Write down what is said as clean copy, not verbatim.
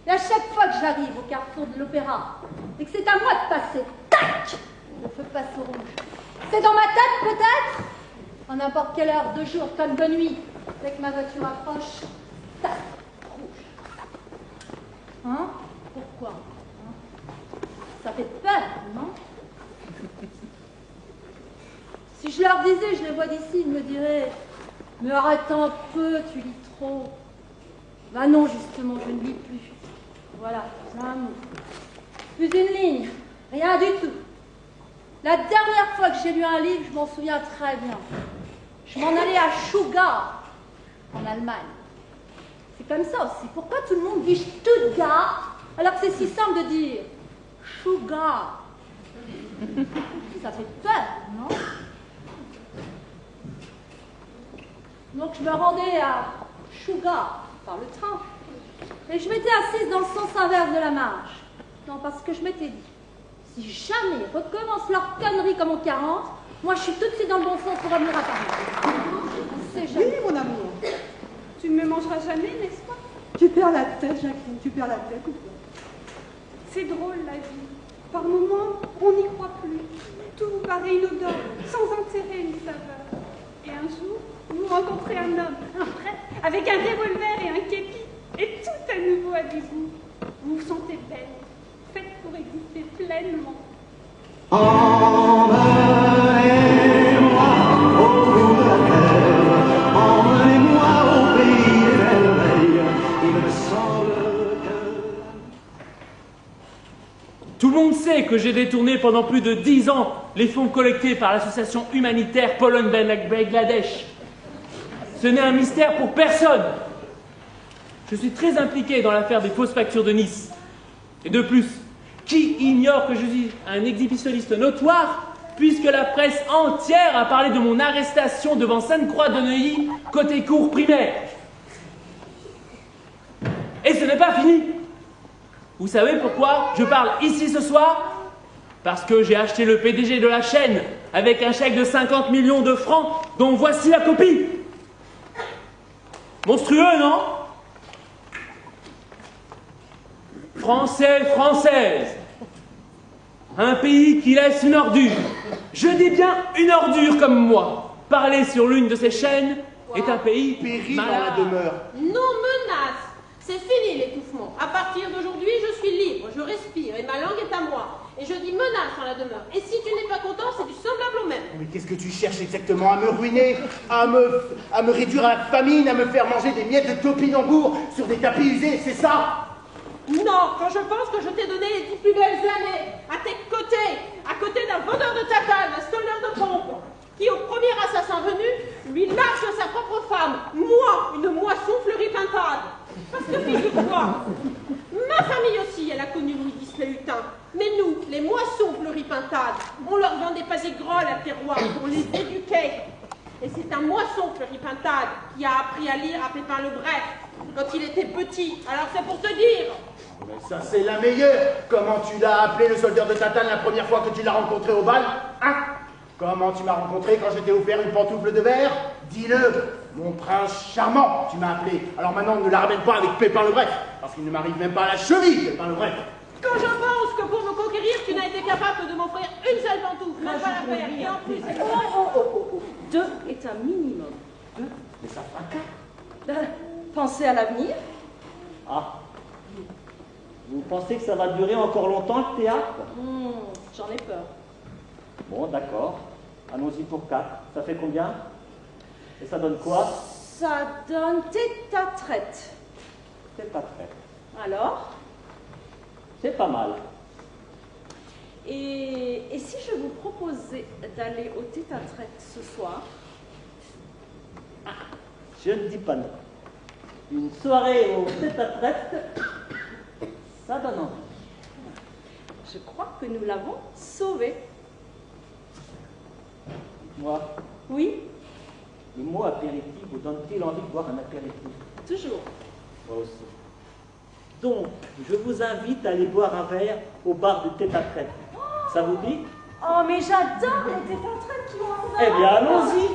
Et à chaque fois que j'arrive au carrefour de l'Opéra et que c'est à moi de passer, tac, le feu passe au rouge. C'est dans ma tête peut-être? À n'importe quelle heure de jour comme de nuit, dès que ma voiture approche, tac, rouge. Hein? Pourquoi? Hein? Ça fait peur, non? Si je leur disais, je les vois d'ici, ils me diraient « Mais arrête un peu, tu lis trop. » Ben non, justement, je ne lis plus. Voilà, c'est un mot. Plus une ligne, rien du tout. La dernière fois que j'ai lu un livre, je m'en souviens très bien. Je m'en allais à Stuttgart, en Allemagne. C'est comme ça aussi. Pourquoi tout le monde dit Stuttgart alors que c'est si simple de dire Stuttgart? Ça fait peur, non? Donc je me rendais à Stuttgart par le train. Et je m'étais assise dans le sens inverse de la marche. Non, parce que je m'étais dit, si jamais ils recommencent leur connerie comme en 40, moi je suis tout de suite dans le bon sens pour revenir à Paris. C'est jamais. Oui, mon amour. Tu ne me mangeras jamais, n'est-ce pas? Tu perds la tête, Jacqueline, tu perds la tête ou quoi? C'est drôle, la vie. Par moments, on n'y croit plus. Tout vous paraît inodore, sans intérêt ni saveur. Et un jour, vous rencontrez un homme, un prêtre, avec un revolver et un képi, et tout à nouveau à dégoût. Vous vous sentez belle, faite pour exister pleinement. Emmenez-moi au bout de la terre, emmenez-moi au pays des merveilles, il me semble que... Tout le monde sait que j'ai détourné pendant plus de 10 ans les fonds collectés par l'association humanitaire Pologne-Bangladesh. Ce n'est un mystère pour personne. Je suis très impliqué dans l'affaire des fausses factures de Nice. Et de plus, qui ignore que je suis un exhibitionniste notoire, puisque la presse entière a parlé de mon arrestation devant Sainte-Croix de Neuilly, côté cour primaire. Et ce n'est pas fini. Vous savez pourquoi je parle ici ce soir? Parce que j'ai acheté le PDG de la chaîne avec un chèque de 50 millions de francs dont voici la copie. Monstrueux, non? Français, Française, un pays qui laisse une ordure, je dis bien une ordure comme moi, parler sur l'une de ces chaînes est un pays périt dans malade. la demeure. Non, menace. C'est fini l'étouffement. À partir d'aujourd'hui, je suis libre, je respire et ma langue est à moi. Et je dis menace dans la demeure. Et si tu n'es pas content, c'est du semblable au même. Mais qu'est-ce que tu cherches exactement? À me ruiner, à me réduire à la famine, à me faire manger des miettes de topinambour sur des tapis usés, c'est ça? Non, quand je pense que je t'ai donné les 10 plus belles années, à tes côtés, à côté d'un vendeur de tatane, un stoller de pompe, qui au premier assassin venu, lui lâche sa propre femme, moi, une moisson fleurie-pintade. Parce que figure-toi, ma famille aussi, elle a connu Louis X le Hutin. Mais nous, les moissons fleurie-pintades, on leur vendait pas des grolles à terroir pour les éduquer. Et c'est un moisson fleurie-pintade qui a appris à lire à Pépin le Bref quand il était petit. Alors c'est pour te dire. Mais ça, c'est la meilleure. Comment tu l'as appelé le soldeur de tatane la première fois que tu l'as rencontré au bal? Hein? Comment tu m'as rencontré quand je t'ai offert une pantoufle de verre? Dis-le. Mon prince charmant, tu m'as appelé. Alors maintenant, ne la ramène pas avec Pépin le Bref, parce qu'il ne m'arrive même pas à la cheville, Pépin le Bref. Quand je pense que pour me conquérir, tu n'as été capable de m'offrir une seule pantoufle, même pas la paire, et en plus, c'est Oh. 2 est un minimum. 2? Mais ça fera 4. Pensez à l'avenir. Ah. Vous pensez que ça va durer encore longtemps le théâtre? J'en ai peur. Bon, d'accord. Allons-y pour 4. Ça fait combien? Et ça donne quoi? Ça donne tête-à-traite. Tête-à-traite. Alors? C'est pas mal. Et si je vous proposais d'aller au tête-à-traite ce soir? Je ne dis pas non. Une soirée au tête-à-traite, ça donne envie. Je crois que nous l'avons sauvé. Moi, Oui, le mot apéritif vous donne-t-il envie de boire un apéritif? toujours. Moi aussi. Donc, je vous invite à aller boire un verre au bar de tête-à-traite. Ça vous dit? Oh, mais j'adore les tête-à-traite qui ont un Eh bien, allons-y.